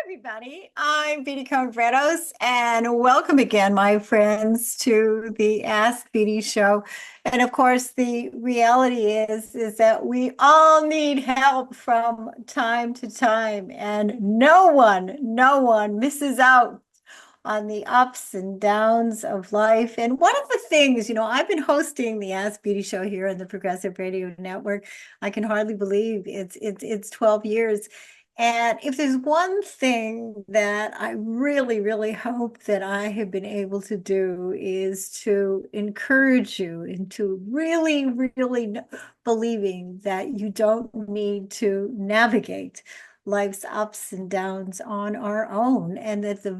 everybody. I'm Beatty, and welcome again, my friends, to the Ask Beatty show. And of course, the reality is that we all need help from time to time, and no one misses out on the ups and downs of life. And one of the things, I've been hosting the Ask Beatty show here on the Progressive Radio Network. I can hardly believe it's 12 years. And if there's one thing that I really, really hope that I have been able to do is to encourage you into really, really believing that you don't need to navigate life's ups and downs on our own, and that the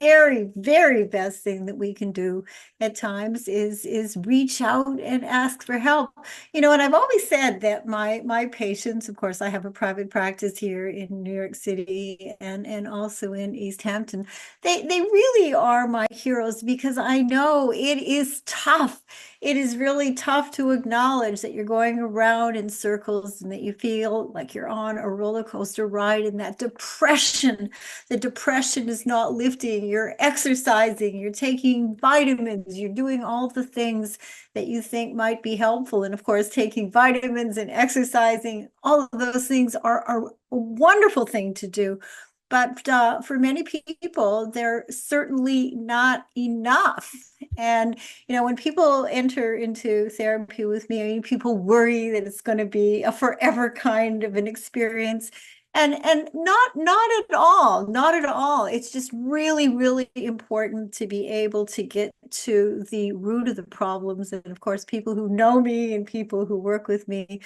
very, very best thing that we can do at times is reach out and ask for help. And I've always said that my patients, of course, I have a private practice here in New York City and also in East Hampton. They really are my heroes, because I know it is tough. It is really tough to acknowledge that you're going around in circles and that you feel like you're on a roller coaster ride, and that the depression is not lifting. You're exercising, you're taking vitamins, you're doing all the things that you think might be helpful. And of course, taking vitamins and exercising, all of those things are a wonderful thing to do. But for many people, they're certainly not enough. And, when people enter into therapy with me, I mean, people worry that it's going to be a forever kind of an experience. And not at all, not at all. It's just really, really important to be able to get to the root of the problems. And of course, people who know me and people who work with me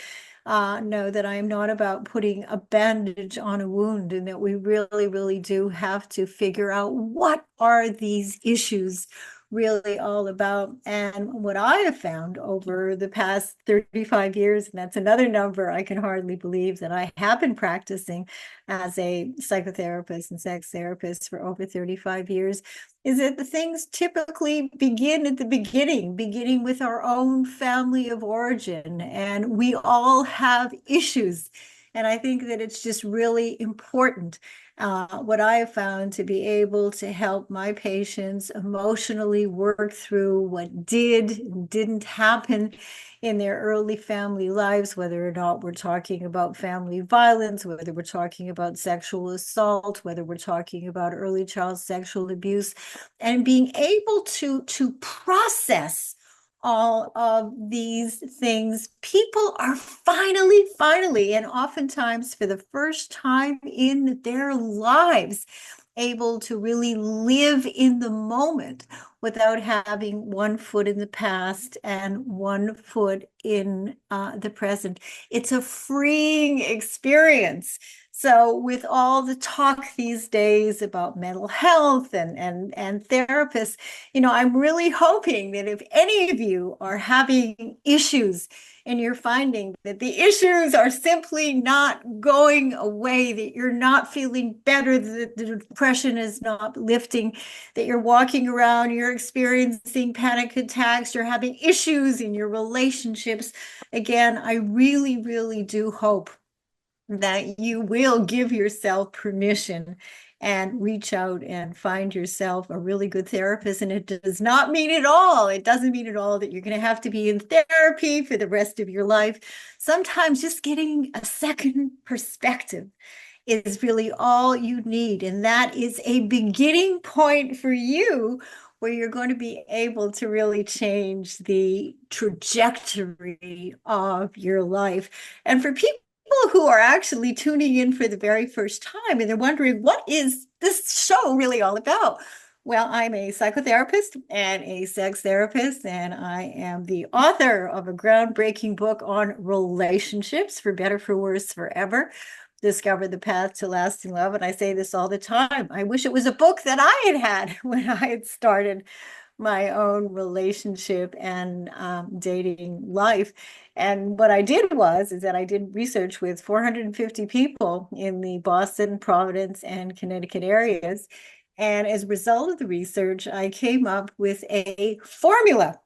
know that I am not about putting a bandage on a wound, and that we really, really do have to figure out what are these issues really all about. And what I have found over the past 35 years, and that's another number I can hardly believe, that I have been practicing as a psychotherapist and sex therapist for over 35 years, is that the things typically begin at the beginning with our own family of origin. And we all have issues. And I think that it's just really important, what I have found, to be able to help my patients emotionally work through what did and didn't happen in their early family lives, whether or not we're talking about family violence, whether we're talking about sexual assault, whether we're talking about early child sexual abuse, and being able to process all of these things. People are finally, and oftentimes for the first time in their lives, able to really live in the moment without having one foot in the past and one foot in the present. It's a freeing experience. So with all the talk these days about mental health and therapists, I'm really hoping that if any of you are having issues and you're finding that the issues are simply not going away, that you're not feeling better, that the depression is not lifting, that you're walking around, you're experiencing panic attacks, you're having issues in your relationships, again, I really, really do hope that you will give yourself permission and reach out and find yourself a really good therapist. And it does not mean at all, it doesn't mean at all that you're going to have to be in therapy for the rest of your life. Sometimes just getting a second perspective is really all you need. And that is a beginning point for you, where you're going to be able to really change the trajectory of your life. And for people who are actually tuning in for the very first time and they're wondering, what is this show really all about? Well, I'm a psychotherapist and a sex therapist, and I am the author of a groundbreaking book on relationships, for better, for worse, forever. Discover the path to lasting love. And I say this all the time. I wish it was a book that I had when I had started my own relationship and dating life. And what I did is that I did research with 450 people in the Boston, Providence, and Connecticut areas. And as a result of the research, I came up with a formula.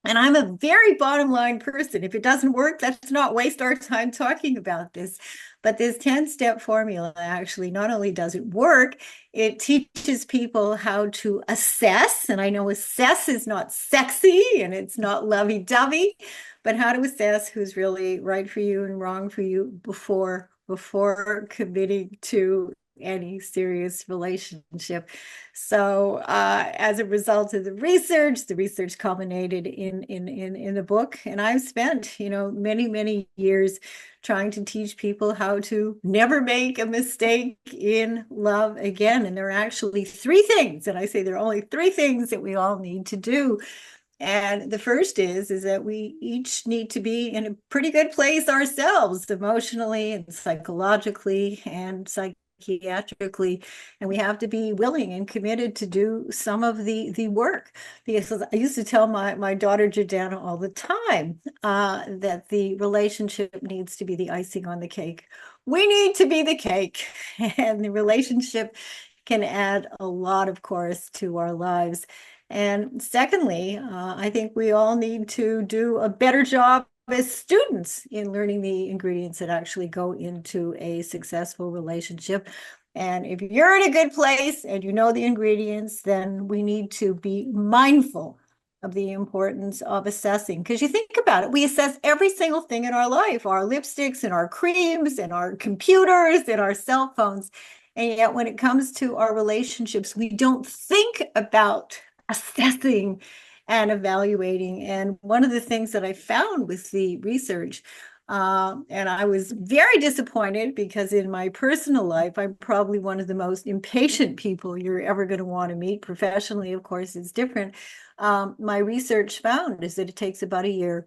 And I'm a very bottom line person. If it doesn't work, let's not waste our time talking about this. But this 10-step formula actually not only does it work, it teaches people how to assess. And I know assess is not sexy and it's not lovey-dovey, but how to assess who's really right for you and wrong for you before committing to any serious relationship. So as a result of the research culminated in the book. And I've spent, many years trying to teach people how to never make a mistake in love again. And there are actually three things, and I say there are only three things that we all need to do. And the first is that we each need to be in a pretty good place ourselves, emotionally and psychologically and psychiatrically, and we have to be willing and committed to do some of the work. Because I used to tell my daughter Jordana all the time that the relationship needs to be the icing on the cake. We need to be the cake, and the relationship can add a lot, of course, to our lives. And secondly, I think we all need to do a better job as students in learning the ingredients that actually go into a successful relationship. And if you're in a good place and you know the ingredients, then we need to be mindful of the importance of assessing. Because you think about it, we assess every single thing in our life, our lipsticks and our creams and our computers and our cell phones. And yet when it comes to our relationships, we don't think about assessing and evaluating. And one of the things that I found with the research, and I was very disappointed because in my personal life, I'm probably one of the most impatient people you're ever going to want to meet. Professionally, of course, it's different. My research found is that it takes about a year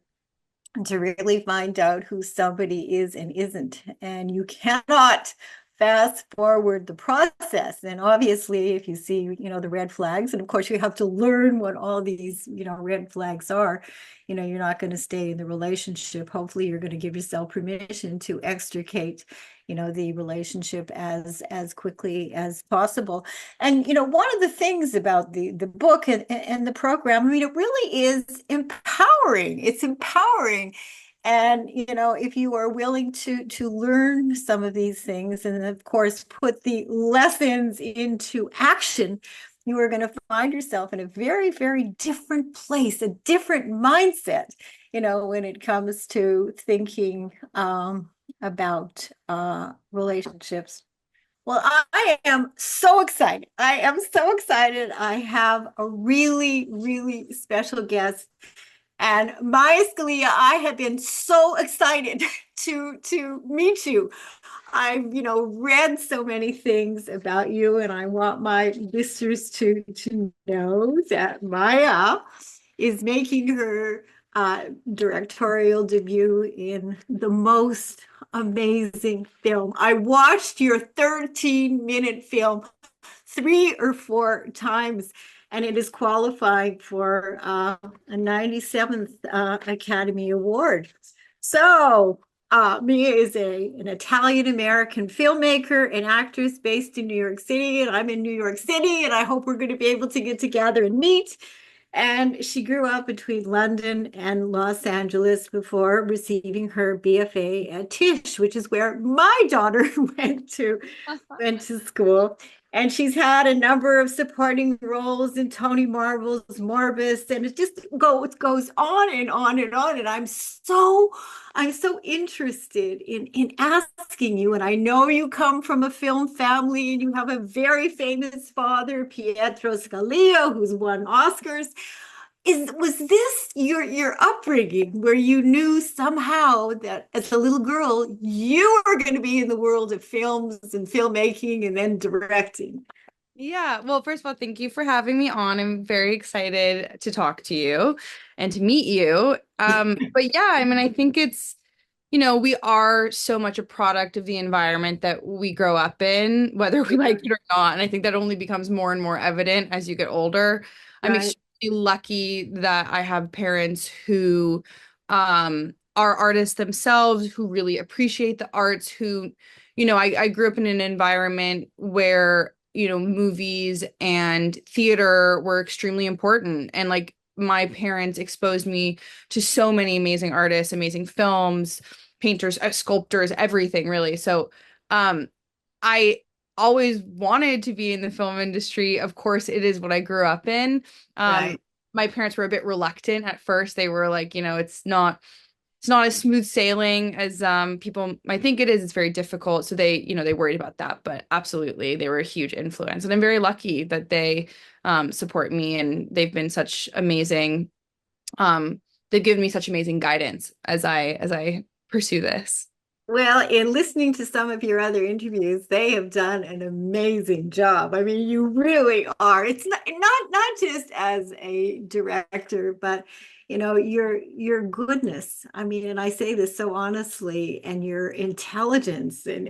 to really find out who somebody is and isn't. And you cannot fast forward the process. And obviously, if you see, the red flags, and of course you have to learn what all these, red flags are, you're not going to stay in the relationship. Hopefully you're going to give yourself permission to extricate, the relationship as quickly as possible. And, one of the things about the book and the program, I mean, it really is empowering. It's empowering. And, if you are willing to learn some of these things and, of course, put the lessons into action, you are going to find yourself in a very, very different place, a different mindset, when it comes to thinking about relationships. Well, I am so excited. I am so excited. I have a really, really special guest. And Maya Scalia, I have been so excited to meet you. I've, read so many things about you, and I want my listeners to know that Maya is making her directorial debut in the most amazing film. I watched your 13-minute film 3 or 4 times, and it is qualifying for a 97th Academy Award. So Mia is an Italian-American filmmaker and actress based in New York City, and I'm in New York City, and I hope we're going to be able to get together and meet. And she grew up between London and Los Angeles before receiving her BFA at Tisch, which is where my daughter went to school. And she's had a number of supporting roles in Tony Marvel's Morbus, and it just goes on and on and on. And I'm so interested in asking you. And I know you come from a film family, and you have a very famous father, Pietro Scalia, who's won Oscars. Was this your upbringing where you knew somehow that as a little girl you were going to be in the world of films and filmmaking and then directing? Yeah, well, first of all, thank you for having me on. I'm very excited to talk to you and to meet you. But yeah, I mean, I think we are so much a product of the environment that we grow up in, whether we like it or not. And I think that only becomes more and more evident as you get older. I'm Right. extremely lucky that I have parents who are artists themselves, who really appreciate the arts, who, I grew up in an environment where, movies and theater were extremely important. And like my parents exposed me to so many amazing artists, amazing films, painters, sculptors, everything really. So um, I always wanted to be in the film industry. Of course, it is what I grew up in. Um, Right. my parents were a bit reluctant at first. They were like, it's not as smooth sailing as people might think it is. It's very difficult. So they worried about that, but absolutely they were a huge influence. And I'm very lucky that they support me, and um they've given me such amazing guidance as I pursue this. Well, in listening to some of your other interviews, they have done an amazing job. I mean, you really are. It's not just as a director, but your goodness. I mean, and I say this so honestly, and your intelligence and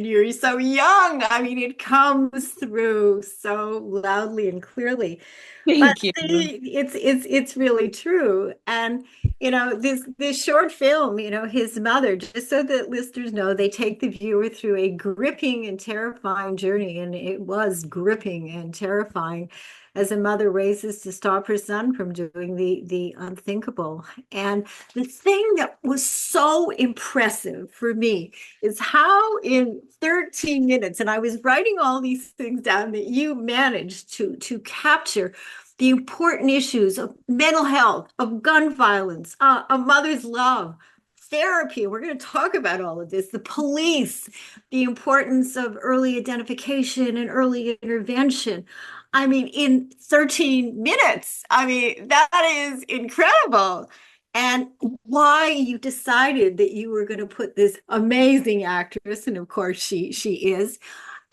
you're so young. I mean, it comes through so loudly and clearly. But Thank you. see, it's really true. And this short film, his mother, just so that listeners know, they take the viewer through a gripping and terrifying journey, and it was gripping and terrifying as a mother races to stop her son from doing the unthinkable. And the thing that was so impressive for me is how in 13 minutes, and I was writing all these things down, that you managed to capture the important issues of mental health, of gun violence, a mother's love, therapy. We're going to talk about all of this, the police, the importance of early identification and early intervention. I mean, in 13 minutes, I mean, that is incredible. And why you decided that you were going to put this amazing actress, and of course she is,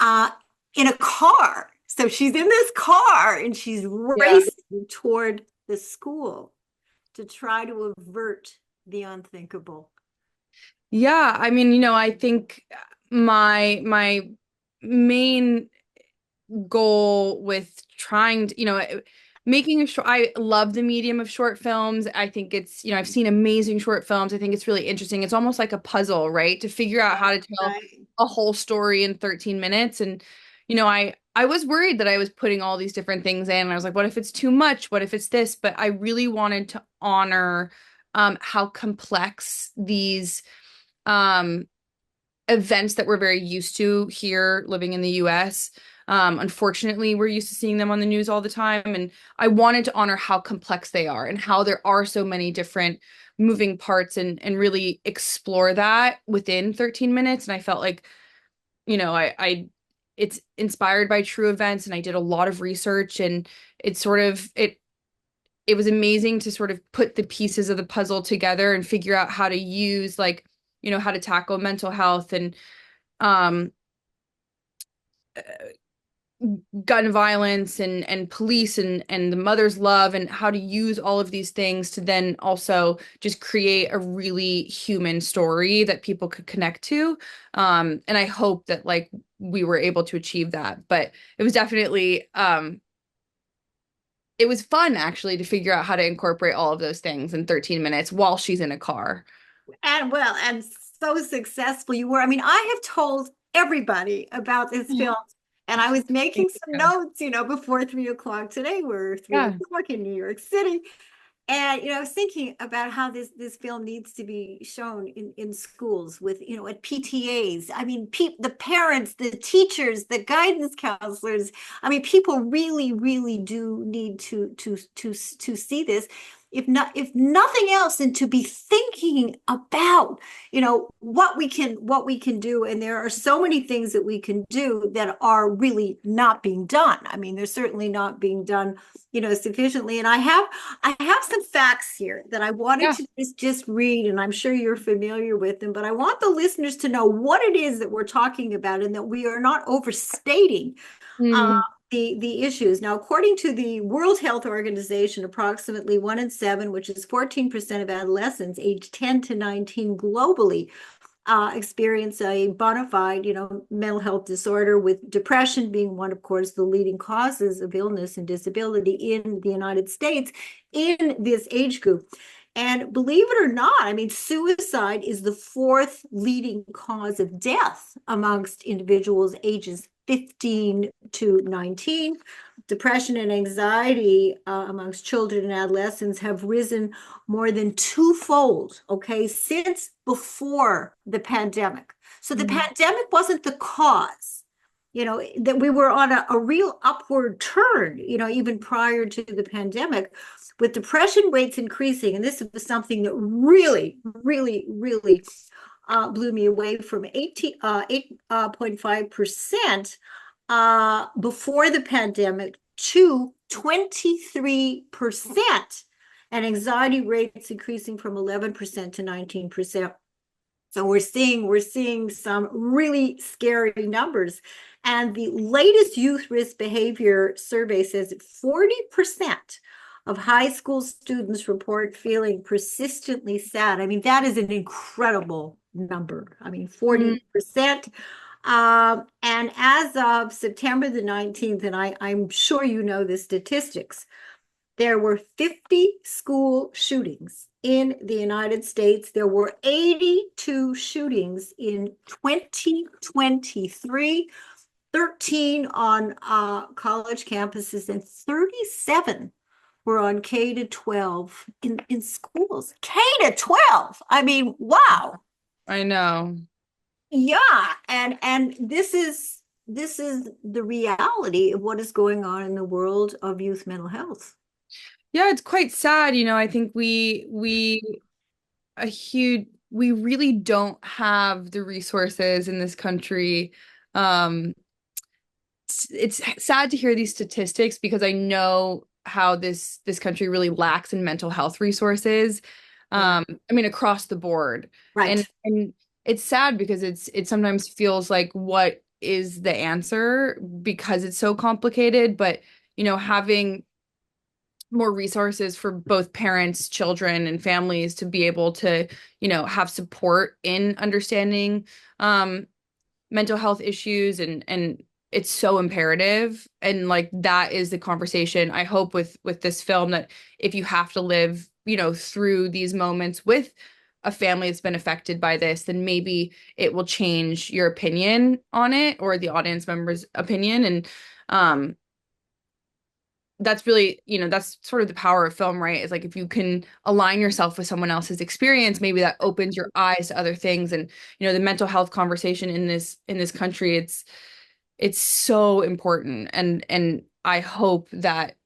uh, in a car. So she's in this car and she's Yeah. racing toward the school to try to avert the unthinkable. Yeah, I mean, I think my main goal with trying to, making a short, I love the medium of short films. I think it's, I've seen amazing short films. I think it's really interesting. It's almost like a puzzle, right? To figure out how to tell Right. a whole story in 13 minutes. And, I was worried that I was putting all these different things in. And I was like, what if it's too much? What if it's this? But I really wanted to honor how complex these um events that we're very used to here living in the US. Unfortunately, we're used to seeing them on the news all the time. And I wanted to honor how complex they are and how there are so many different moving parts and really explore that within 13 minutes. And I felt like, I it's inspired by true events, and I did a lot of research, and it was amazing to sort of put the pieces of the puzzle together and figure out how to use like, how to tackle mental health and um gun violence and police and the mother's love, and how to use all of these things to then also just create a really human story that people could connect to. And I hope that like we were able to achieve that. But it was definitely it was fun actually to figure out how to incorporate all of those things in 13 minutes while she's in a car. And well, and so successful you were. I mean, I have told everybody about this film. And I was making some Yeah. notes, before 3 o'clock today. We're three Yeah. o'clock in New York City. And I was thinking about how this film needs to be shown in schools with at PTAs. I mean, the parents, the teachers, the guidance counselors. I mean, people really, really do need to see this. If nothing else, and to be thinking about what we can do. And there are so many things that we can do that are really not being done. I mean, they're certainly not being done sufficiently. And I have some facts here that I wanted Yeah. to just read, and I'm sure you're familiar with them, but I want the listeners to know what it is that we're talking about, and that we are not overstating uh, Mm. the issues. Now, according to the World Health Organization, approximately 1 in 7, which is 14% of adolescents aged 10 to 19 globally, experience a bona fide, mental health disorder, with depression being one, of course, the leading causes of illness and disability in the United States in this age group. And believe it or not, I mean, suicide is the fourth leading cause of death amongst individuals ages 15 to 19. depression and anxiety amongst children and adolescents have risen more than twofold, okay, since before the pandemic. So the Mhm. pandemic wasn't the cause, that we were on a real upward turn, even prior to the pandemic, with depression rates increasing. And this was something that really, really, really blew me away from 8.5% before the pandemic to 23%, and anxiety rates increasing from 11% to 19%. So we're seeing some really scary numbers. And the latest youth risk behavior survey says that 40% of high school students report feeling persistently sad. I mean, that is an incredible number. I mean, 40%. And as of September the 19th, and I'm sure you know the statistics, there were 50 school shootings in the United States. There were 82 shootings in 2023, 13 on college campuses, and 37 were on K to 12 in schools. K to 12. I mean, wow. I know. Yeah, and this is the reality of what is going on in the world of youth mental health. Yeah, it's quite sad. I think we really don't have the resources in this country. Um, it's sad to hear these statistics because I know how this country really lacks in mental health resources. Yeah, I mean across the board. And right. and it's sad because it sometimes feels like what is the answer because it's so complicated, but having more resources for both parents, children, and families to be able to, have support in understanding mental health issues and it's so imperative. And like that is the conversation I hope with this film, that if you have to live, through these moments with a family that's been affected by this, then maybe it will change your opinion on it or the audience member's opinion. And um that's really, that's sort of the power of film, right? Is like if you can align yourself with someone else's experience, maybe that opens your eyes to other things. And the mental health conversation in this country, it's so important. And I hope that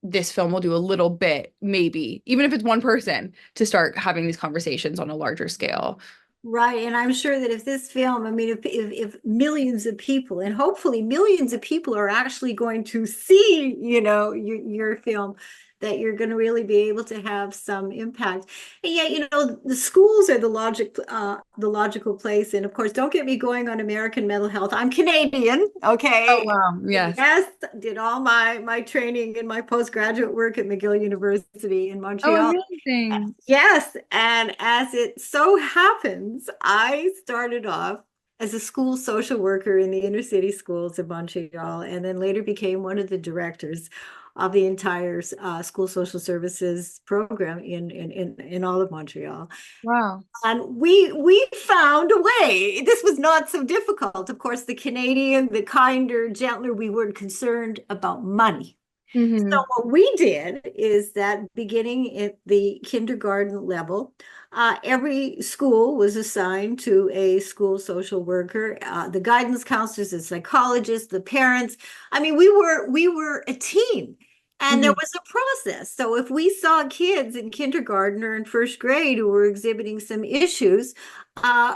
this film will do a little bit, maybe, even if it's one person, to start having these conversations on a larger scale. Right. And I'm sure that if this film, I mean, if millions of people, and hopefully millions of people are actually going to see, your film, that you're going to really be able to have some impact. And yet, the schools are the logical place. And of course, don't get me going on American mental health. I'm Canadian, Oh, okay? wow. Yes. Yes, did all my training and my postgraduate work at McGill University in Oh, Montreal. amazing. Yes, and as it so happens, I started off as a school social worker in the inner city schools of Montreal, and then later became one of the directors of the entire school social services program in all of Montreal. Wow. And we found a way. This was not so difficult. Of course, the Canadian, the kinder, gentler, we weren't concerned about money. So Hmm. what we did is that beginning at the kindergarten level, every school was assigned to a school social worker, the guidance counselors, the psychologists, the parents. I mean, we were a team, and there Hmm. was a process. So if we saw kids in kindergarten or in first grade who were exhibiting some issues,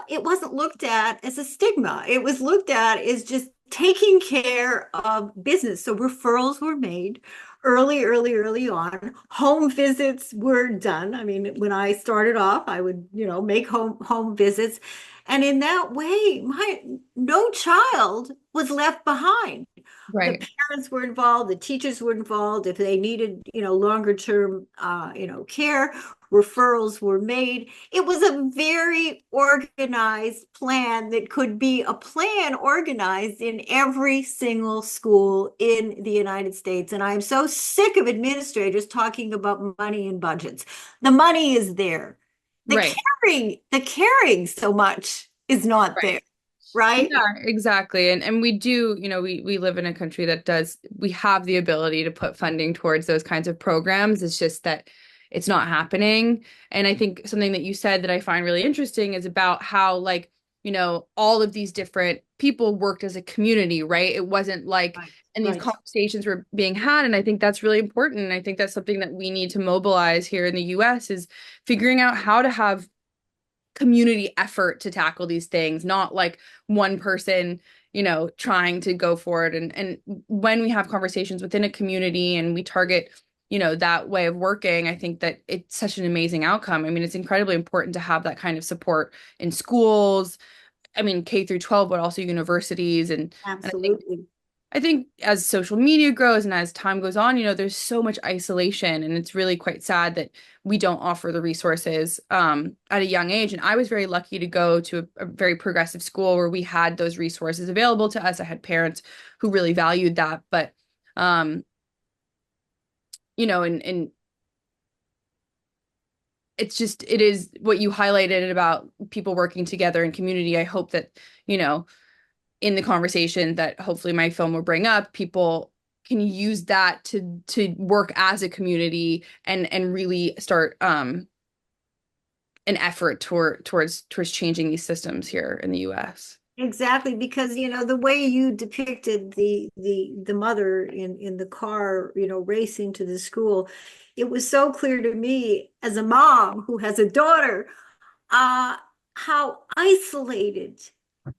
it wasn't looked at as a stigma. It was looked at as just taking care of business. So referrals were made early on. Home visits were done. I mean, when I started off, I would, make home visits. And in that way, no child was left behind. The Right. parents were involved, the teachers were involved. If they needed, longer term, care, referrals were made. It was a very organized plan that could be a plan organized in every single school in the United States. And I'm so sick of administrators talking about money and budgets. The money is there. The Right. the caring so much is not Right. there. right? Yeah, exactly. And we do, we live in a country that does, we have the ability to put funding towards those kinds of programs. It's just that it's not happening. And I think something that you said that I find really interesting is about how, like, all of these different people worked as a community, right? It wasn't like, Right, and these right. conversations were being had. And I think that's really important. And I think that's something that we need to mobilize here in the US is figuring out how to have community effort to tackle these things, not like one person, trying to go for it. And when we have conversations within a community and we target, that way of working, I think that it's such an amazing outcome. I mean, it's incredibly important to have that kind of support in schools. I mean, K through 12, but also universities. And Absolutely. I think as social media grows and as time goes on, there's so much isolation, and it's really quite sad that we don't offer the resources at a young age. And I was very lucky to go to a very progressive school where we had those resources available to us. I had parents who really valued that, but um, and it is what you highlighted about people working together in community. I hope that, you know, in the conversation that hopefully my film will bring up, people can use that to work as a community and really start an effort towards changing these systems here in the US. Exactly, because the way you depicted the mother in the car, racing to the school, it was so clear to me as a mom who has a daughter, uh, how isolated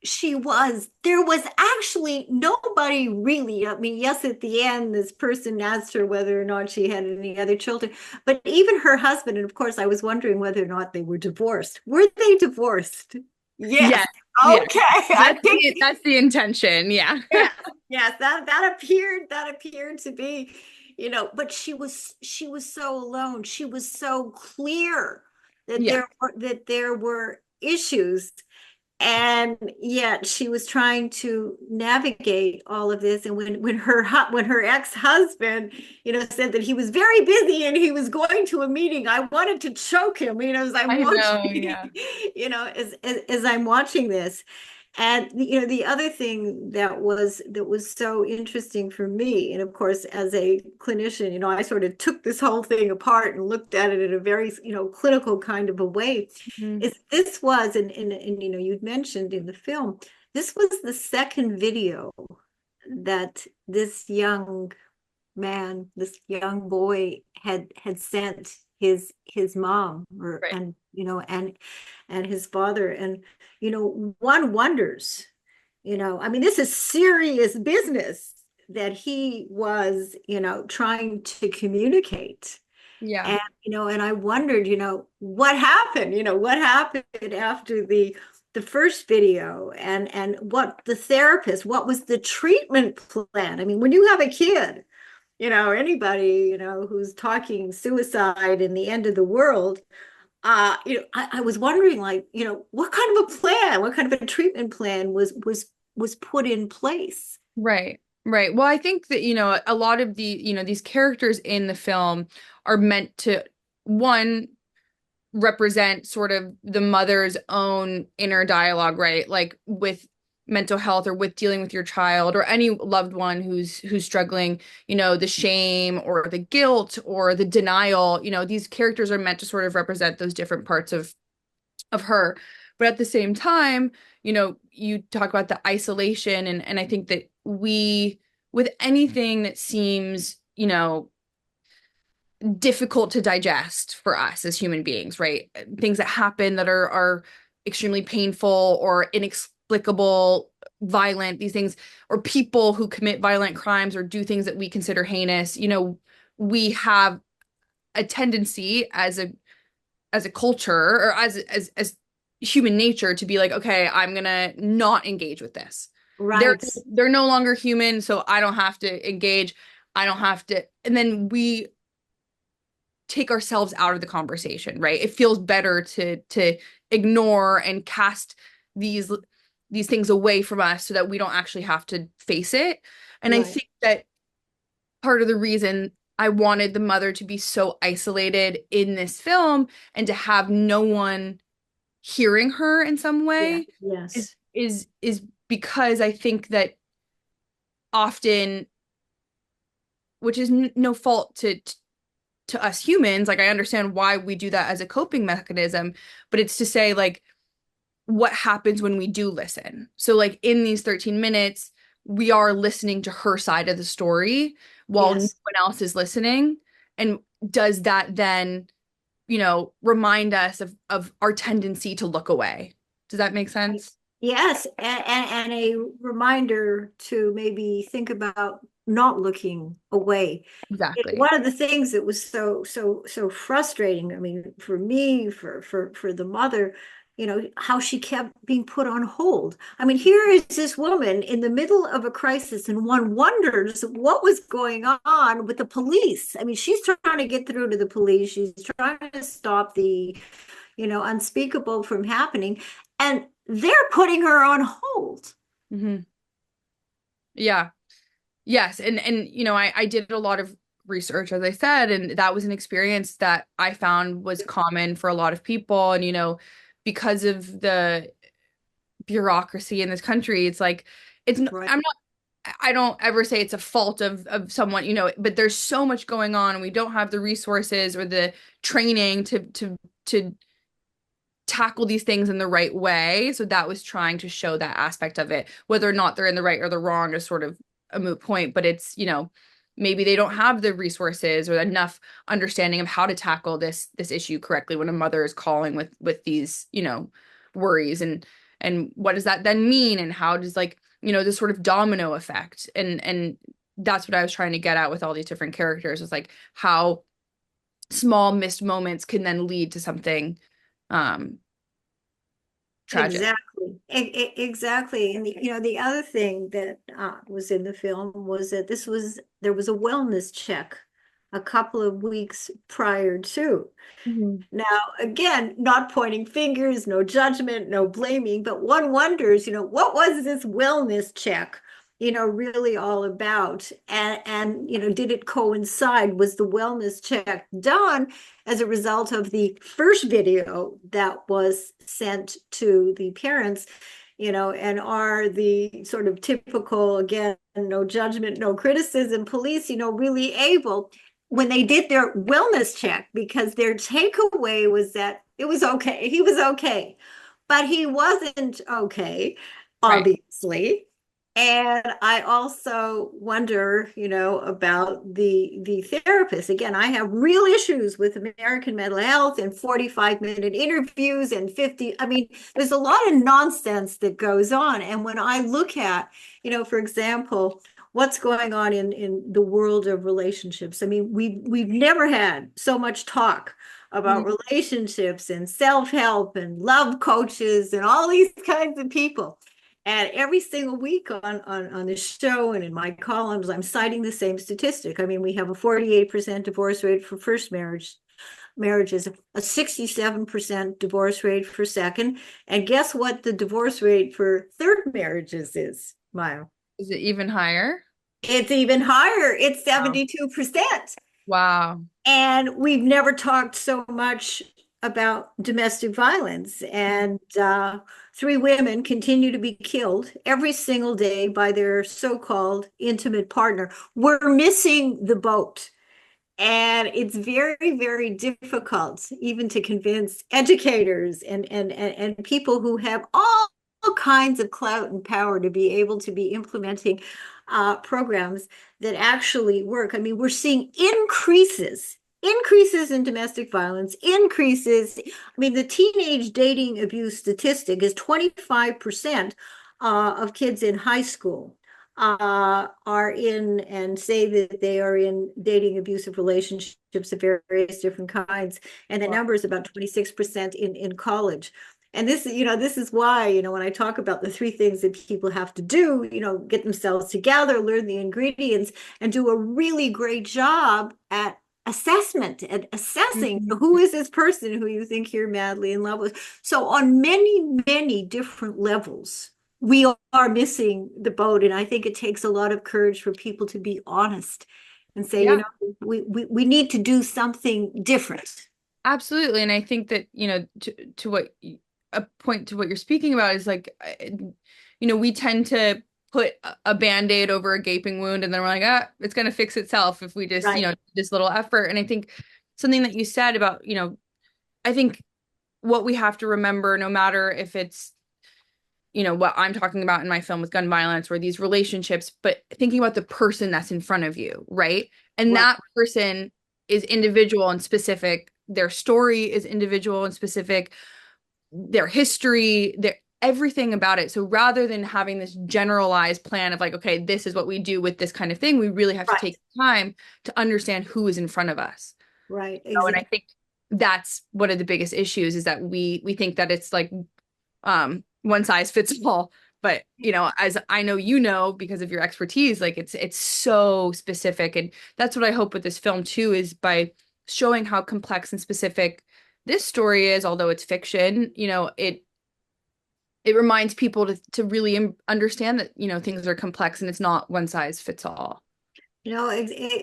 she was. There was actually nobody really. I mean, yes, at the end, this person asked her whether or not she had any other children, but even her husband, and of course, I was wondering whether or not they were divorced. Were they divorced? Yes, Yes. yes. Okay. I think That's the intention. Yeah. yes, yes, that appeared to be, but she was so alone. She was so clear that Yeah. there were issues, and yet she was trying to navigate all of this. And when her ex-husband, said that he was very busy and he was going to a meeting, I wanted to choke him, as I'm I know. watching, Yeah. as I'm watching this. And the other thing that was so interesting for me, and of course, as a clinician, I sort of took this whole thing apart and looked at it in a very, clinical kind of a way, Mhm. is this was, and you'd mentioned in the film, this was the second video that this young man, this young boy had sent his mom, or Right. and his father. And one wonders, I mean, this is serious business that he was, trying to communicate. Yeah. And I wondered, what happened after the first video, and what was the treatment plan? I mean, when you have a kid, anybody, who's talking suicide and the end of the world, I was wondering, like, what kind of a plan, what kind of a treatment plan was put in place. Right. Right. Well, I think that, a lot of these characters in the film are meant to, one, represent sort of the mother's own inner dialogue, right? Like with mental health or with dealing with your child or any loved one who's struggling, the shame or the guilt or the denial, these characters are meant to sort of represent those different parts of her. But at the same time, you talk about the isolation, and I think that we, with anything that seems, difficult to digest for us as human beings, right? Things that happen that are extremely painful or inexplicable, violent, these things, or people who commit violent crimes or do things that we consider heinous, we have a tendency as a culture or as human nature to be like, okay, I'm gonna not engage with this. They're Right, they're no longer human, so I don't have to engage. I don't have to. And then we take ourselves out of the conversation, right? It feels better to ignore and cast these these things away from us so that we don't actually have to face it. And I right. think that part of the reason I wanted the mother to be so isolated in this film and to have no one hearing her in some Yeah, way is yes. is because I think that often, which is no fault to us humans, like I understand why we do that as a coping mechanism, but it's to say like what happens when we do listen. So like in these 13 minutes, we are listening to her side of the story while no Yes. one else is listening. And does that then, remind us of our tendency to look away? Does that make sense? Yes, and a reminder to maybe think about not looking away. Exactly. One of the things that was so frustrating, I mean, for me, for the mother, how she kept being put on hold. I mean, here is this woman in the middle of a crisis, and one wonders what was going on with the police. I mean, she's trying to get through to the police. She's trying to stop the unspeakable from happening. And they're putting her on hold. Hmm. Yeah. Yes. And I did a lot of research, as I said, and that was an experience that I found was common for a lot of people. And, because of the bureaucracy in this country, it's like Right. I don't ever say it's a fault of someone, but there's so much going on and we don't have the resources or the training to tackle these things in the right way. So that was trying to show that aspect of it. Whether or not they're in the right or the wrong is sort of a moot point, but it's, maybe they don't have the resources or enough understanding of how to tackle this issue correctly when a mother is calling with these, worries, and what does that then mean, and how does, like, this sort of domino effect, and that's what I was trying to get at with all these different characters, is like how small missed moments can then lead to something um tragic. Exactly. Exactly. And the other thing that was in the film was that there was a wellness check a couple of weeks prior to. Mhm. Now, again, not pointing fingers, no judgment, no blaming, but one wonders, what was this wellness check, really all about? And did it coincide? Was the wellness check done as a result of the first video that was sent to the parents? And are the sort of typical, again, no judgment, no criticism, police, really able when they did their wellness check, because their takeaway was that it was okay. He was okay, but he wasn't okay, Right. obviously. And I also wonder, about the therapist. Again, I have real issues with American mental health and 45-minute interviews and 50. I mean, there's a lot of nonsense that goes on. And when I look at, for example, what's going on in the world of relationships. I mean, we've never had so much talk about Mhm. relationships and self-help and love coaches and all these kinds of people. And every single week on the show and in my columns, I'm citing the same statistic. I mean, we have a 48% divorce rate for first marriages, a 67% divorce rate for second. And guess what the divorce rate for third marriages is, Maya? Is it even higher? It's even higher. It's Wow. 72%. Wow. And we've never talked so much about domestic violence. And three women continue to be killed every single day by their so-called intimate partner. We're missing the boat. And it's very, very difficult even to convince educators and people who have all kinds of clout and power to be able to be implementing programs that actually work. I mean, we're seeing increases in domestic violence, increases. I mean, the teenage dating abuse statistic is 25% of kids in high school are in and say that they are in dating abusive relationships of various different kinds. And the Wow. number is about 26% in college. And this is why, when I talk about the three things that people have to do, get themselves together, learn the ingredients, and do a really great job at assessment and assessing Mhm. who is this person who you think you're madly in love with. So on many, many different levels, we are missing the boat. And I think it takes a lot of courage for people to be honest and say, Yeah, we need to do something different. absolutely. And I think that, to what a point to what you're speaking about is like, we tend to put a Band-Aid over a gaping wound and then we're like, it's going to fix itself if we just, Right. this little effort. And I think something that you said about, I think what we have to remember, no matter if it's, what I'm talking about in my film with gun violence or these relationships, but thinking about the person that's in front of you, right? And Right. that person is individual and specific. Their story is individual and specific, their history, their everything about it. So rather than having this generalized plan of like, okay, this is what we do with this kind of thing, we really have to Right. take time to understand who is in front of us. Right. And I think that's one of the biggest issues is that we think that it's like one size fits all. But as I know because of your expertise, like it's so specific. And that's what I hope with this film too, is by showing how complex and specific this story is, although it's fiction, it reminds people to really understand that, things are complex and it's not one size fits all You know,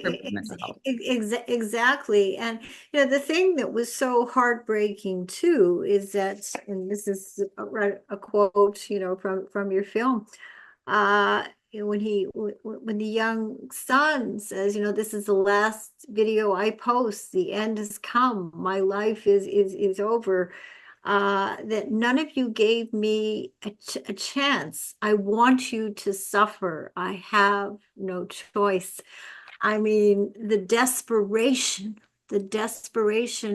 for mental health. exactly. And the thing that was so heartbreaking too is that, and this is a quote, from your film, when the young son says, this is the last video I post, the end has come, my life is over. That none of you gave me a chance. I want you to suffer. I have no choice. I mean, the desperation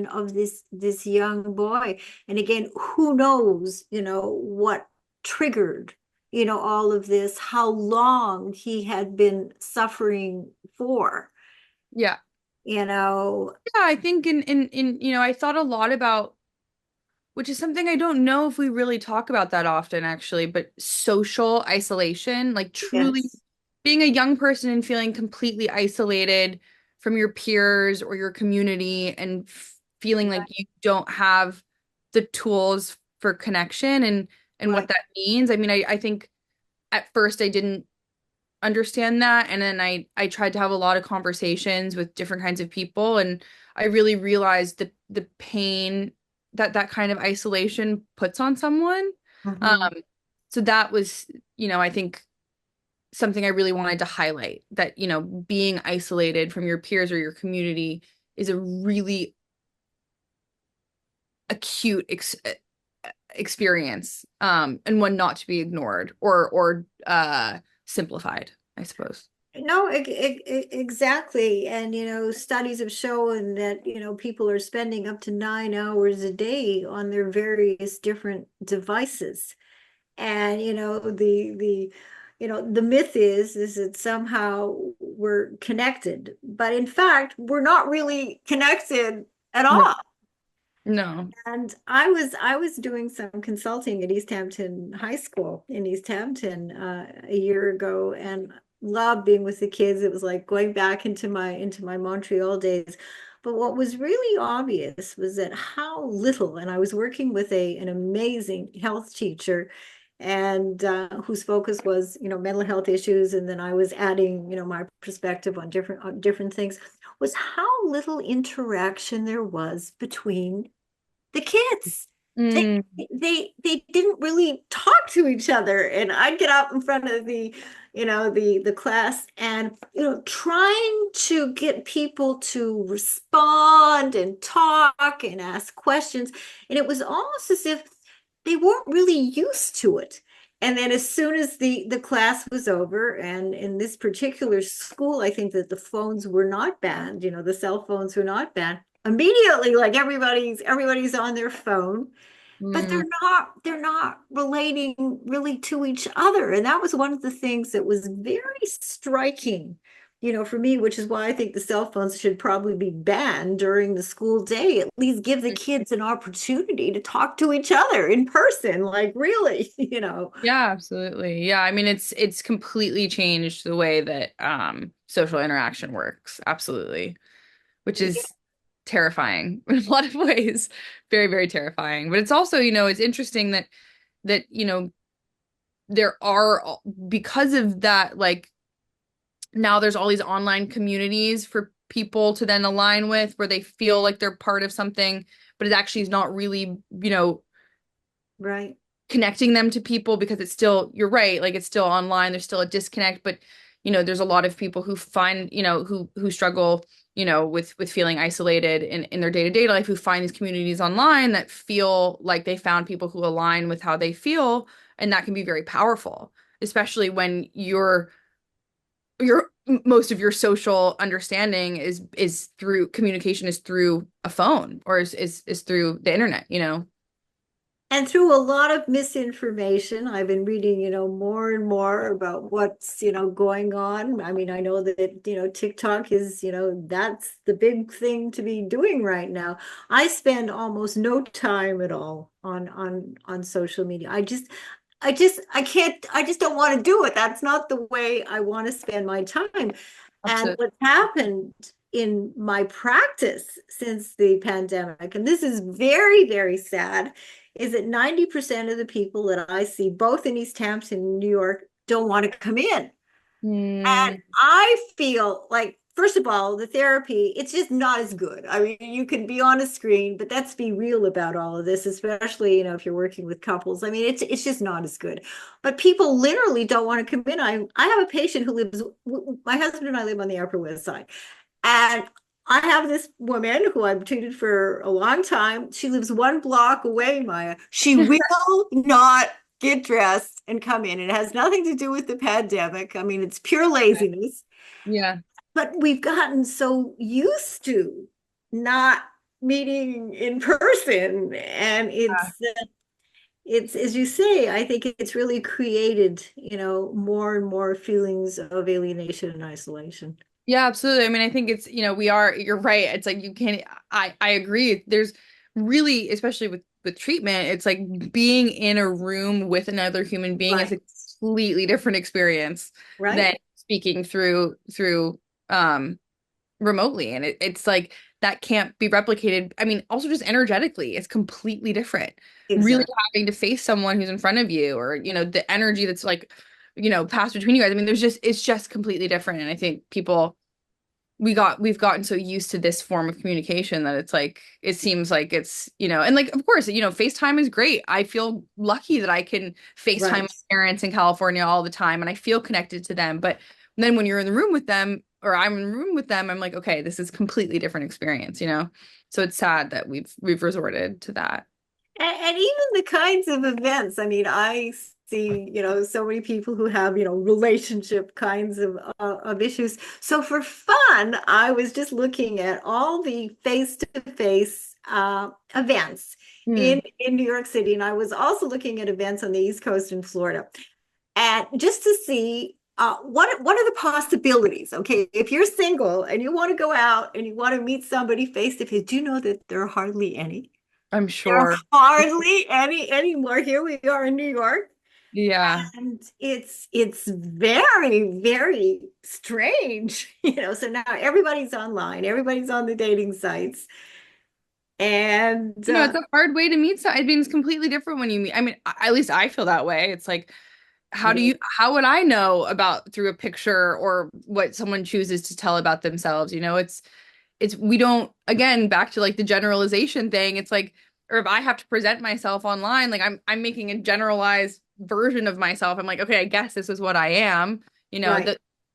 of this young boy. And again, who knows, what triggered, all of this, how long he had been suffering for, Yeah. you know. Yeah, I think I thought a lot about, which is something I don't know if we really talk about that often, actually, but social isolation, like truly Yes, being a young person and feeling completely isolated from your peers or your community and feeling like you don't have the tools for connection and what right. that means. I mean, I think at first I didn't understand that, and then I tried to have a lot of conversations with different kinds of people, and I really realized the pain that that kind of isolation puts on someone. Mhm. um so that was, I think something I really wanted to highlight, that being isolated from your peers or your community is a really acute experience, and one not to be ignored or simplified, I suppose. No, exactly. And, studies have shown that, people are spending up to 9 hours a day on their various different devices. And, the myth is that somehow we're connected, but in fact, we're not really connected at No, all. no. And I was doing some consulting at East Hampton High School in East Hampton a year ago, and loved being with the kids. It was like going back into my Montreal days. But what was really obvious was that how little, and I was working with an amazing health teacher, and whose focus was mental health issues, and then I was adding my perspective on different things, was how little interaction there was between the kids. They Mm, they didn't really talk to each other. And I'd get up in front of the class, and trying to get people to respond and talk and ask questions. And it was almost as if they weren't really used to it. And then as soon as the class was over, and in this particular school, I think that the phones were not banned, the cell phones were not banned. Immediately, like everybody's on their phone, but mm. they're not relating really to each other. And that was one of the things that was very striking, for me, which is why I think the cell phones should probably be banned during the school day. At least give the kids an opportunity to talk to each other in person, like really, Yeah, absolutely. Yeah, I mean it's completely changed the way that social interaction works. Absolutely. Which is terrifying in a lot of ways. Very, very terrifying. But it's also, it's interesting that there are, because of that, like now there's all these online communities for people to then align with, where they feel like they're part of something, but it actually is not really, Right. connecting them to people because it's still, you're right, like it's still online, there's still a disconnect, but there's a lot of people who find, who struggle, with feeling isolated in their day-to-day life, who find these communities online that feel like they found people who align with how they feel, and that can be very powerful, especially when your most of your social understanding is through communication, is through a phone, or is through the internet. And through a lot of misinformation, I've been reading, more and more about what's, going on. I mean, I know that, TikTok is, that's the big thing to be doing right now. I spend almost no time at all on social media. I can't, I just don't want to do it. That's not the way I want to spend my time. And Absolutely. what's happened in my practice since the pandemic, and this is very, very sad, is that 90% of the people that I see, both in East Hampton and New York, don't want to come in. And Mm, I feel like, first of all, the therapy, it's just not as good. I mean, you can be on a screen, but let's be real about all of this, especially, if you're working with couples. I mean, it's just not as good. But people literally don't want to come in. I have a patient who lives, my husband and I live on the Upper West Side. And I have this woman who I've treated for a long time. She lives one block away, Maya. She will not get dressed and come in. It has nothing to do with the pandemic. I mean, it's pure laziness. yeah. But we've gotten so used to not meeting in person. And it's as you say, I think it's really created, more and more feelings of alienation and isolation. Yeah, absolutely. I mean, I think it's, you're right. It's like you can't, I agree. There's really, especially with treatment, it's like being in a room with another human being is Right. a completely different experience Right. than speaking through um remotely. And it's like that can't be replicated. I mean, also just energetically, it's completely different. Really Exactly. having to face someone who's in front of you, or, the energy that's like, passed between you guys. I mean, it's just completely different. And I think we've gotten so used to this form of communication that it's like it seems like it's, and like of course, FaceTime is great. I feel lucky that I can FaceTime my Right. parents in California all the time and I feel connected to them. But then when you're in the room with them, or I'm in the room with them, I'm like, okay, this is completely different experience. So it's sad that we've resorted to that. And even the kinds of events. I mean, I see, so many people who have, relationship kinds of issues. So for fun, I was just looking at all the face-to-face events Hmm. in New York City, and I was also looking at events on the East Coast in Florida, and just to see. What are the possibilities? Okay, if you're single and you want to go out and you want to meet somebody face to face, do you know that there are hardly any? I'm There are sure. hardly any anymore. Here we are in New York, Yeah. and it's very, very strange, So now everybody's online, everybody's on the dating sites, and It's a hard way to meet I mean, it's completely different when you meet. I mean, at least I feel that way. It's like, it is how would I know about through a picture or what someone chooses to tell about themselves? We don't, again, back to like the generalization thing. It's like, or if I have to present myself online, like I'm making a generalized version of myself. I'm like, okay, I guess this is what I am. right.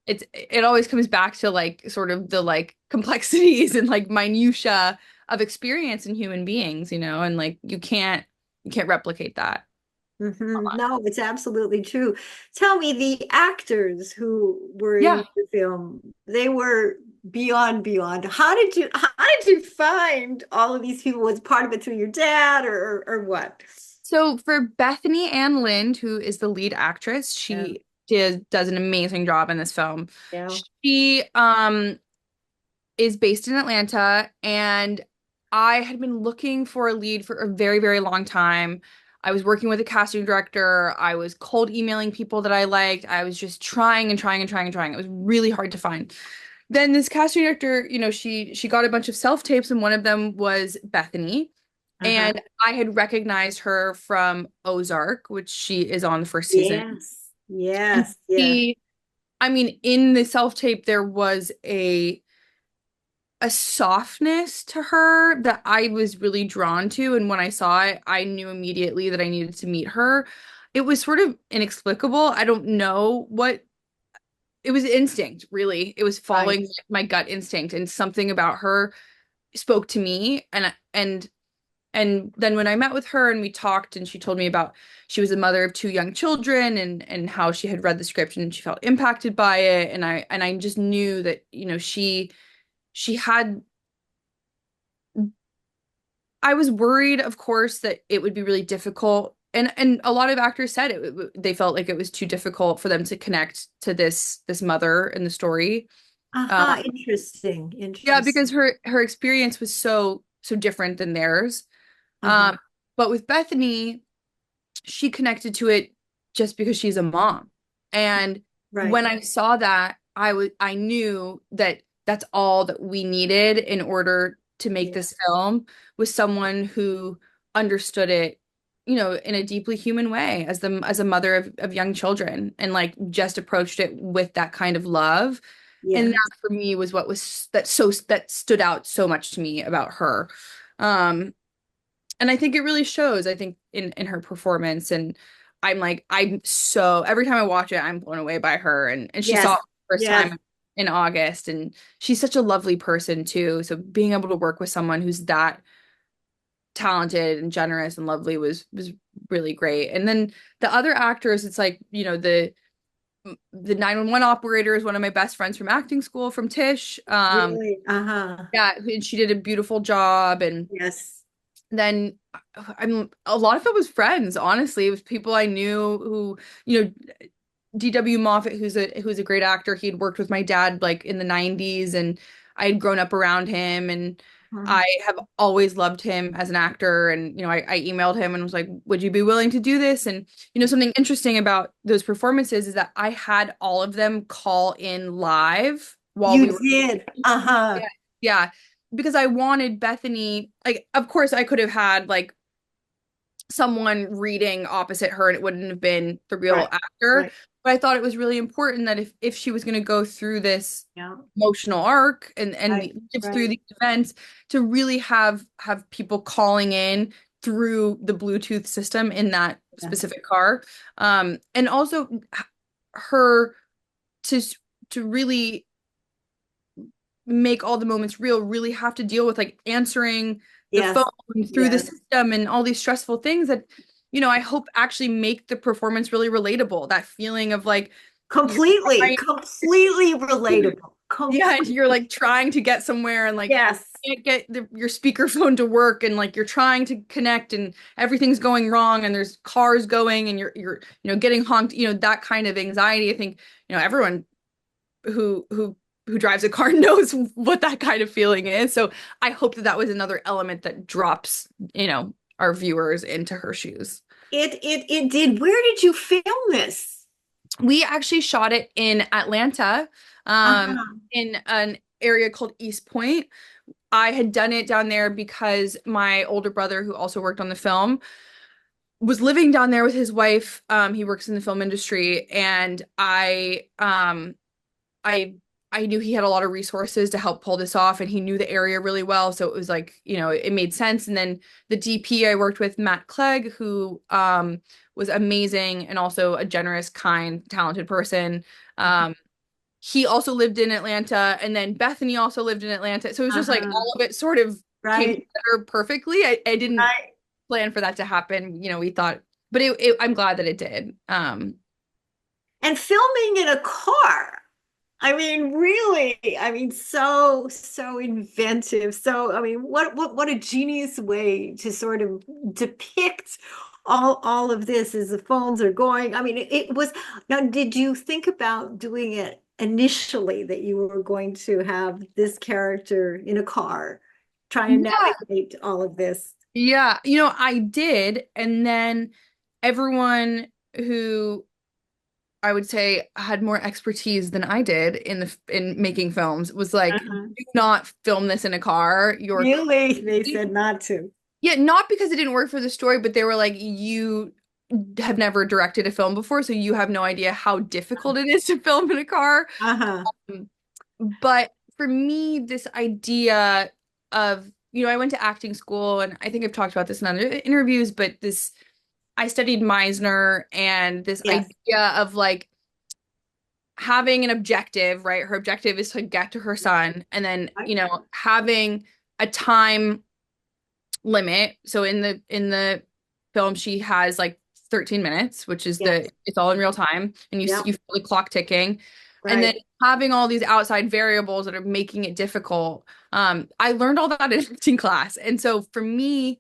That it always comes back to like sort of the like complexities and like minutia of experience in human beings, and like you can't replicate that. No, it's absolutely true. Tell me, the actors who were in Yeah. the film, they were beyond, beyond. How did you find all of these people? Was part of it through your dad or what? So for Bethany Ann Lind, who is the lead actress, Yeah, she does an amazing job in this film. yeah. She is based in Atlanta, and I had been looking for a lead for a very, very long time. I was working with a casting director. I was cold emailing people that I liked. I was just trying and trying and trying and trying. It was really hard to find. Then this casting director, she got a bunch of self tapes, and one of them was Bethany. Uh-huh. And I had recognized her from Ozark, which she is on the first season. Yes. And Yes. Yes. she, I mean, in the self tape, there was a softness to her that I was really drawn to. And when I saw it, I knew immediately that I needed to meet her. It was sort of inexplicable. I don't know what it was instinct, really. It was Right. following my gut instinct, and something about her spoke to me. And then when I met with her and we talked, and she told me about she was a mother of two young children, and how she had read the script and she felt impacted by it. And I just knew that, she had. I was worried, of course, that it would be really difficult. And a lot of actors said they felt like it was too difficult for them to connect to this mother in the story. Um, Uh-huh. Interesting. yeah, because Interesting. her experience was so different than theirs. Uh-huh. But with Bethany, she connected to it just because she's a mom. And when Right. I saw that, I knew that that's all that we needed in order to make Yeah. this film, was someone who understood it, in a deeply human way, as a mother of young children, and like just approached it with that kind of love. And Yes. that for me was what was that stood out so much to me about her. Um, and I think it really shows, I think, in her performance. And I'm so, every time I watch it, I'm blown away by her. And she saw Yes. it the first Yes. time in August, and she's such a lovely person too. So being able to work with someone who's that talented and generous and lovely was really great. And then the other actors, it's like, the 911 operator is one of my best friends from acting school, from Tish. Really. Uh-huh. Yeah, and she did a beautiful job. And Yes. then a lot of it was friends, honestly. It was people I knew who, DW Moffat, who's a great actor. He had worked with my dad like in the 90s, and I had grown up around him, and Uh-huh. I have always loved him as an actor. And I emailed him and was like, would you be willing to do this? And something interesting about those performances is that I had all of them call in live while You we were. did. Uh-huh. Yeah, yeah, because I wanted Bethany, like, of course I could have had like someone reading opposite her and it wouldn't have been the real Right. actor. Right. But I thought it was really important that if she was going to go through this Yeah. emotional arc and Right. live through Right. these events, to really have people calling in through the Bluetooth system in that Yes. specific car. And also her to to really make all the moments real, really have to deal with like answering the phone Yes. through the Yes. system and all these stressful things that, I hope actually make the performance really relatable. That feeling of like you're Completely, trying, completely relatable. yeah, and you're Complete. like trying to get somewhere, and like Yes. can't get your speakerphone to work, and like you're trying to connect and everything's going wrong, and there's cars going, and you're getting honked, that kind of anxiety. I think, everyone who drives a car knows what that kind of feeling is. So I hope that that was another element that drops, our viewers into her shoes. It did. Where did you film this? We actually shot it in Atlanta, Uh-huh. in an area called East Point. I had done it down there because my older brother, who also worked on the film, was living down there with his wife. He works in the film industry, and I I knew he had a lot of resources to help pull this off, and he knew the area really well. So it was like, it made sense. And then the DP I worked with, Matt Clegg, who was amazing and also a generous, kind, talented person. Um, he also lived in Atlanta, and then Bethany also lived in Atlanta. So it was just like Uh-huh. all of it sort of came Right. together perfectly. I didn't Right. plan for that to happen. We thought, but I'm glad that it did. And filming in a car. I mean, really, I mean, so inventive. So, I mean, what a genius way to sort of depict all of this as the phones are going. I mean, it was. Now, did you think about doing it initially that you were going to have this character in a car trying to Yeah. navigate all of this? Yeah, I did. And then everyone who I would say had more expertise than I did in making films was like, Uh-huh. do not film this in a car. You're Really? They crazy. said not to. Yeah, not because it didn't work for the story, but they were like, you have never directed a film before, so you have no idea how difficult it is to film in a car. Uh-huh. Um, But for me, this idea of, I went to acting school, and I think I've talked about this in other interviews, but I studied Meisner, and this Yes. idea of like having an objective, right? Her objective is to get to her son, and then, Right. having a time limit. So in the film, she has like 13 minutes, which is Yes. it's all in real time, and Yep. you feel the clock ticking, and then Right. having all these outside variables that are making it difficult. I learned all that in acting class, and so for me,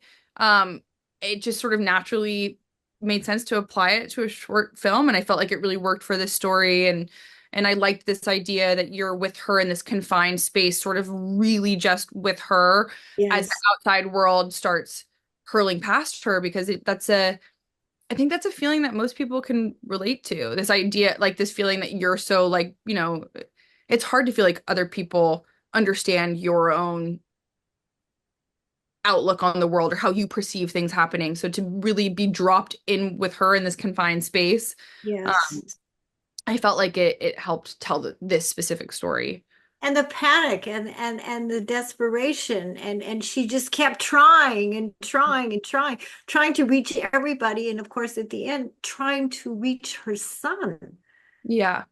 it just sort of naturally made sense to apply it to a short film, and I felt like it really worked for this story, and I liked this idea that you're with her in this confined space, sort of really just with her as the Yes. outside world starts hurling past her, because I think that's a feeling that most people can relate to. This idea, like this feeling that you're so like, it's hard to feel like other people understand your own outlook on the world or how you perceive things happening. So to really be dropped in with her in this confined space, Yes. um, I felt like it helped tell this specific story. And the panic and the desperation and she just kept trying and trying and trying to reach everybody, and of course at the end trying to reach her son. Yeah.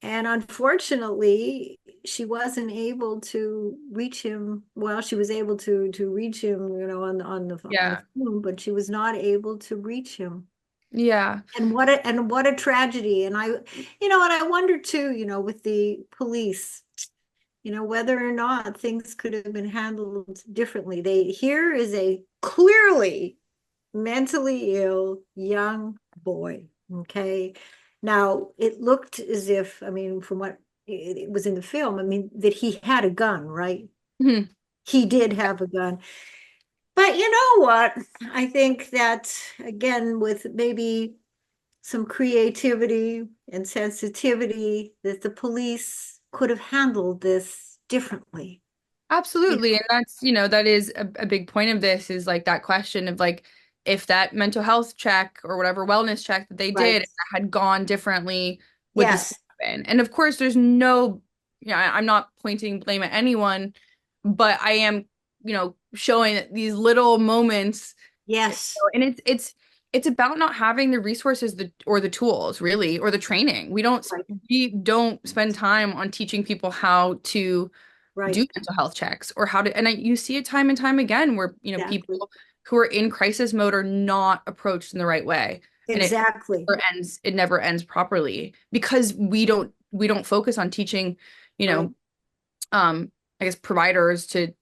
And unfortunately, she wasn't able to reach him. Well, she was able to reach him, on the Yeah. phone, but she was not able to reach him. Yeah. And what a tragedy. And I wonder too, with the police, whether or not things could have been handled differently. Here is a clearly mentally ill young boy. Okay. Now, it looked as if, I mean, from what it was in the film, I mean, that he had a gun, right? Mhm. He did have a gun. But you know what? I think that, again, with maybe some creativity and sensitivity, that the police could have handled this differently. You Absolutely. And that's, that is a big point of this, is like that question of like, if that mental health check or whatever wellness check that they Right. did, if that had gone differently, would this Yes. happen? And of course, there's no, I'm not pointing blame at anyone, but I am, showing that these little moments, Yes. and it's about not having the resources or the tools really, or the training. Right. We don't spend time on teaching people how to do Right. mental health checks, or how to, and you see it time and time again where, Exactly. people who are in crisis mode are not approached in the right way. And Exactly. it never ends properly, because we don't focus on teaching, you Right. know, I guess providers to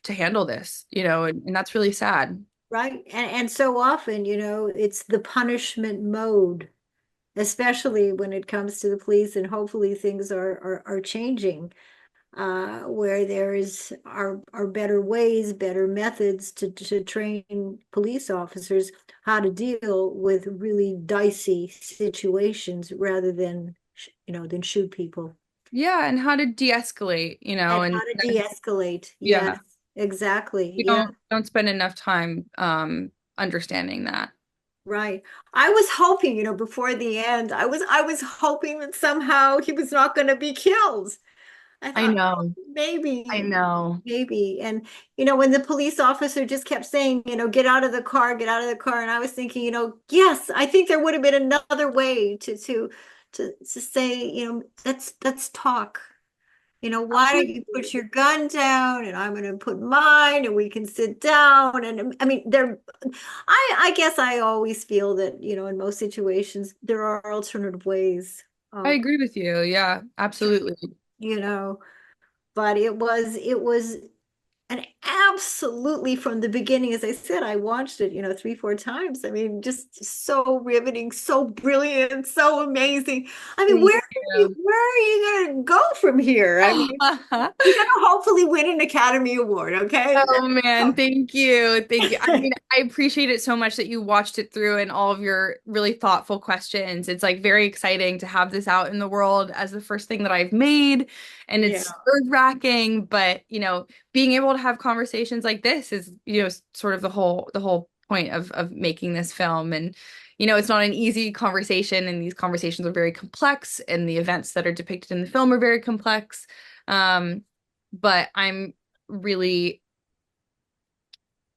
handle this, and that's really sad. Right. And so often, it's the punishment mode, especially when it comes to the police, and hopefully things are changing, where are better ways, better methods to train police officers how to deal with really dicey situations rather than shoot people. Yeah, and how to de-escalate, And and how to de-escalate. yeah, Yes, exactly. we Yeah. don't spend enough time understanding that. Right. I was hoping, before the end, I was hoping that somehow he was not going to be killed. I I thought, "Oh, know. I maybe, know. maybe." And when the police officer just kept saying, get out of the car, get out of the car, and I was thinking, yes, I think there would have been another way to say, let's talk. Why don't you put Absolutely. your gun down and I'm going to put mine and we can sit down. And I mean, I guess I always feel that, in most situations, there are alternative ways I of, agree with you. Yeah, absolutely. you know, but it was and absolutely from the beginning, as I said, I watched it, 3, 4 times. I mean, just so riveting, so brilliant, so amazing. I mean, Thank where you. where are you going to go from here? I mean, you're going to hopefully win an Academy Award, okay? Oh man, thank you. Thank you. I mean, I appreciate it so much that you watched it through and all of your really thoughtful questions. It's like very exciting to have this out in the world as the first thing that I've made. And Yeah, it's nerve-wracking, but being able to have conversations like this is, sort of the whole point of making this film. And it's not an easy conversation, and these conversations are very complex, and the events that are depicted in the film are very complex. Um, but I'm really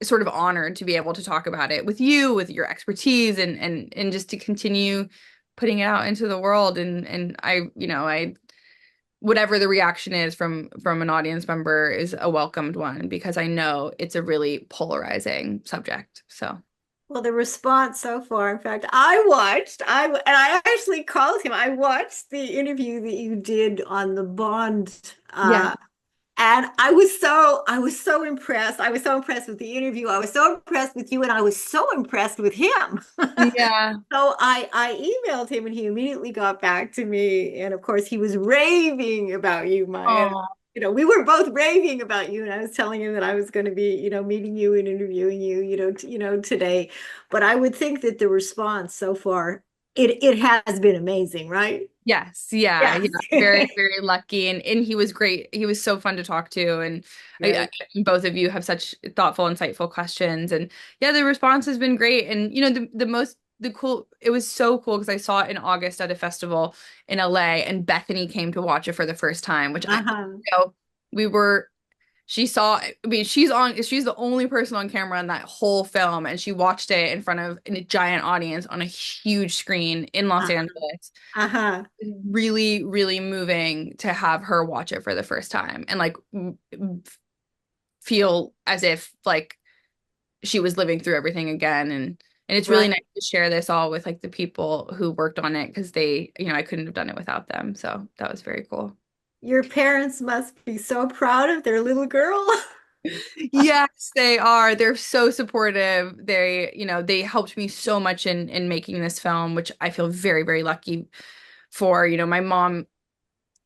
sort of honored to be able to talk about it with you, with your expertise, and just to continue putting it out into the world. And I whatever the reaction is from an audience member is a welcomed one because I know it's a really polarizing subject. So Well, the response so far, in fact, and I actually called him. I watched the interview that you did on the Bond, yeah. and I was so impressed. I was so impressed with the interview. I was so impressed with you, and I was so impressed with him. Yeah. So I emailed him, and he immediately got back to me. And of course, he was raving about you, Maya. Oh, We were both raving about you, and I was telling him that I was going to be, meeting you and interviewing you, today. But I would think that the response so far, it has been amazing, right? yes, yeah, yeah. Yes. Very, very lucky, and he was great. He was so fun to talk to, and Good. both of you have such thoughtful, insightful questions, and yeah, the response has been great. And the cool, it was so cool because I saw it in August at a festival in LA, and Bethany came to watch it for the first time, which Uh-huh. we were she saw, I mean, she's the only person on camera in that whole film, and she watched it in front of a giant audience on a huge screen in Los Uh-huh. Angeles. Uh-huh. Really, really moving to have her watch it for the first time and like feel as if like she was living through everything again. And it's really Right. nice to share this all with like the people who worked on it because they, I couldn't have done it without them. So that was very cool. Your parents must be so proud of their little girl. Yes, they are. They're so supportive. They helped me so much in making this film, which I feel very, very lucky for. My mom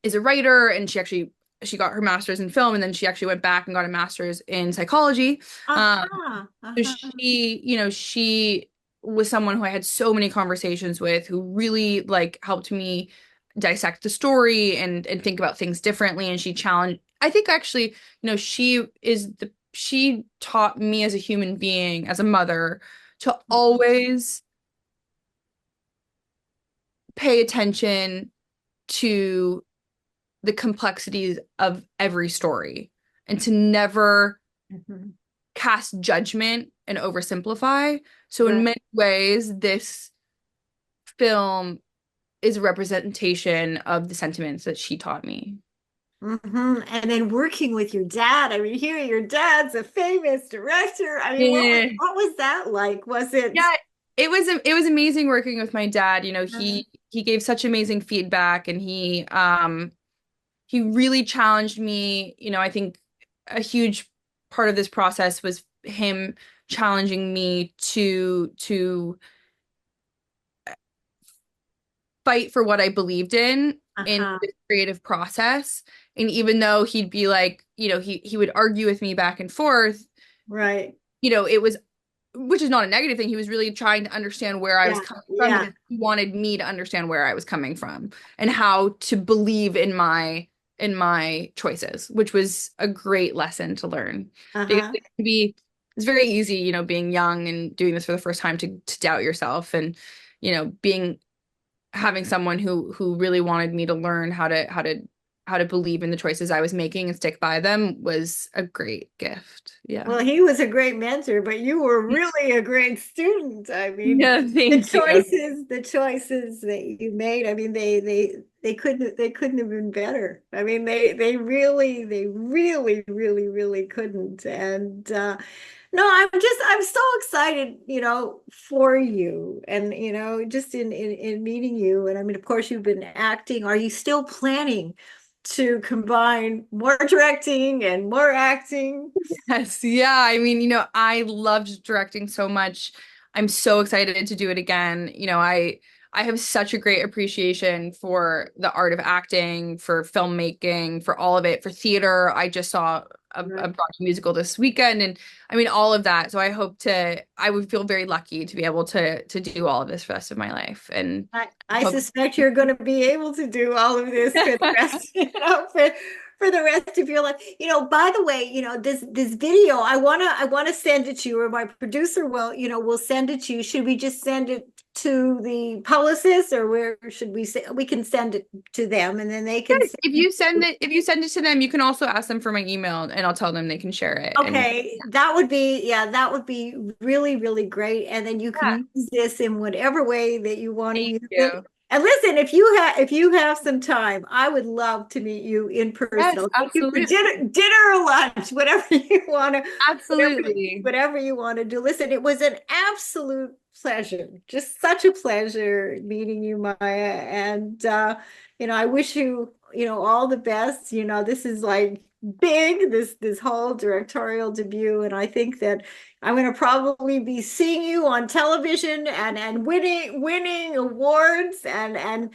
is a writer and she got her master's in film and then she actually went back and got a master's in psychology. Um, Uh-huh. so Uh-huh. she was someone who I had so many conversations with who really like helped me dissect the story and think about things differently. And she challenged, I think actually, she taught me as a human being, as a mother, to always pay attention to the complexities of every story and to never Mhm. cast judgment and oversimplify. So in Right. many ways, this film is a representation of the sentiments that she taught me. And then working with your dad. I mean, here your dad's a famous director. I mean, Yeah. what was that like? Was it? Yeah, it was amazing working with my dad. Uh, He gave such amazing feedback and he really challenged me. I think a huge part of this process was him challenging me to fight for what I believed in uh-huh. the creative process. And even though he'd be like, he would argue with me back and forth, Right. it was, which is not a negative thing. He was really trying to understand where I was Yeah. coming from Yeah. because he wanted me to understand where I was coming from and how to believe in my choices, which was a great lesson to learn. Because Uh-huh. it's very easy, being young and doing this for the first time to doubt yourself and, being having someone who really wanted me to learn how to believe in the choices I was making and stick by them was a great gift. Yeah. Well, he was a great mentor, but you were really a great student. I mean, Yeah, thank you. the choices that you made, I mean, they couldn't have been better. I mean, they really couldn't. And no, I'm so excited, for you and just in meeting you. And I mean, of course, you've been acting. Are you still planning to combine more directing and more acting? Yes, yeah. I mean, I loved directing so much. I'm so excited to do it again. I have such a great appreciation for the art of acting, for filmmaking, for all of it, for theater. I just saw a Right. Broadway musical this weekend, and I mean all of that. So I would feel very lucky to be able to do all of this for the rest of my life. And I hope suspect you're going to be able to do all of this for the rest, for the rest of your life. By the way, this video, I wanna send it to you, or my producer will send it to you. Should we just send it to the publicist, or where should we say we can send it to them and then they can Good. send If you send it to them, you can also ask them for my email and I'll tell them they can share it. And Okay, that would be, yeah, that would be really, really great. And then you yeah, can use this in whatever way that you want to thank use it. you. And listen, if you have some time, I would love to meet you in person. Yes, I'll take you for absolutely. dinner or lunch, whatever you want to, Absolutely. whatever you want to do. Listen, it was an absolute pleasure, just such a pleasure meeting you, Maya. And I wish you, all the best. This is like big, this whole directorial debut, and I think that I'm going to probably be seeing you on television and winning awards and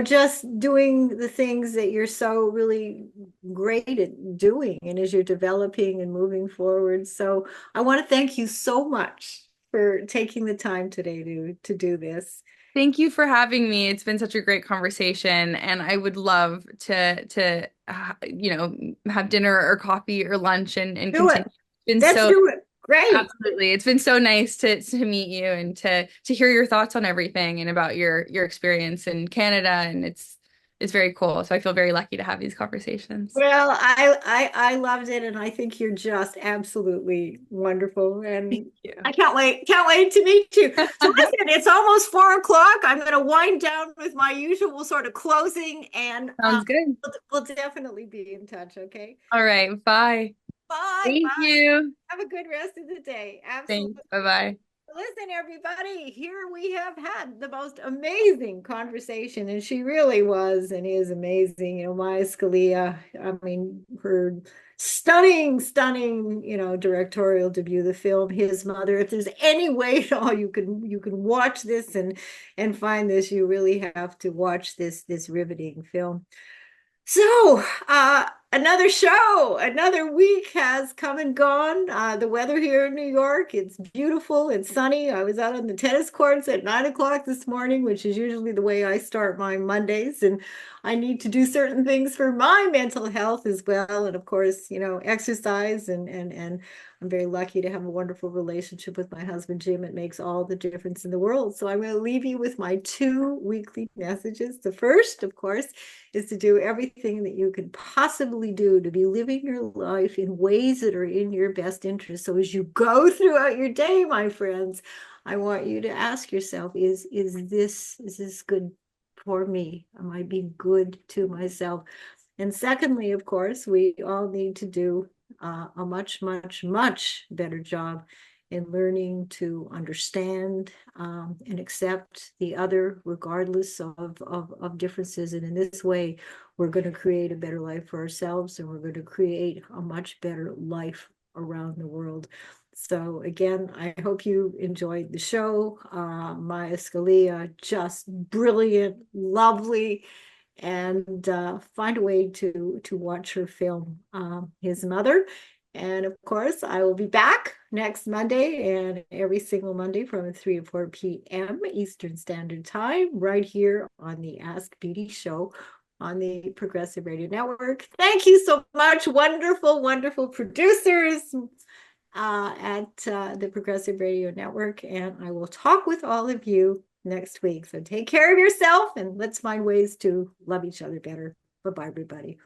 just doing the things that you're so really great at doing, and as you're developing and moving forward. So I want to thank you so much for taking the time today to do this. Thank you for having me. It's been such a great conversation, and I would love to have dinner or coffee or lunch and Do it. continue. It's been Let's so do it. Great. absolutely. It's been so nice to meet you and to hear your thoughts on everything and about your experience in Canada, and it's very cool. So I feel very lucky to have these conversations. Well, I loved it, and I think you're just absolutely wonderful, Thank and you. I can't wait to meet you. So listen, it's almost 4 o'clock. I'm going to wind down with my usual sort of closing, and Sounds good. we'll definitely be in touch. Okay. All right. Bye. Bye. Thank Bye. you. Have a good rest of the day. Thanks. Absolutely. Bye-bye. Listen, everybody, here we have had the most amazing conversation, and she really was and is amazing. Maya Scalia, I mean, her stunning, directorial debut, the film His Mother. If there's any way at all you can watch this and find this, you really have to watch this riveting film. So, another show, another week has come and gone. The weather here in New York, it's beautiful, it's sunny. I was out on the tennis courts at 9 o'clock this morning, which is usually the way I start my Mondays. And I need to do certain things for my mental health as well. And of course, exercise and I'm very lucky to have a wonderful relationship with my husband, Jim. It makes all the difference in the world. So I'm going to leave you with my 2 weekly messages. The first, of course, is to do everything that you can possibly do to be living your life in ways that are in your best interest. So as you go throughout your day, my friends, I want you to ask yourself, is this good for me? Am I being good to myself? And secondly, of course, we all need to do a much, much, much better job in learning to understand and accept the other, regardless of differences. And in this way, we're going to create a better life for ourselves, and we're going to create a much better life around the world. So again, I hope you enjoyed the show. Maya Scalia, just brilliant, lovely, and find a way to watch her film, His Mother. And of course, I will be back next Monday and every single Monday from 3 to 4 p.m. Eastern Standard Time, right here on the Ask Beatty Show on the Progressive Radio Network. Thank you so much. Wonderful, wonderful producers at the Progressive Radio Network. And I will talk with all of you next week. So take care of yourself and let's find ways to love each other better. Bye-bye, everybody.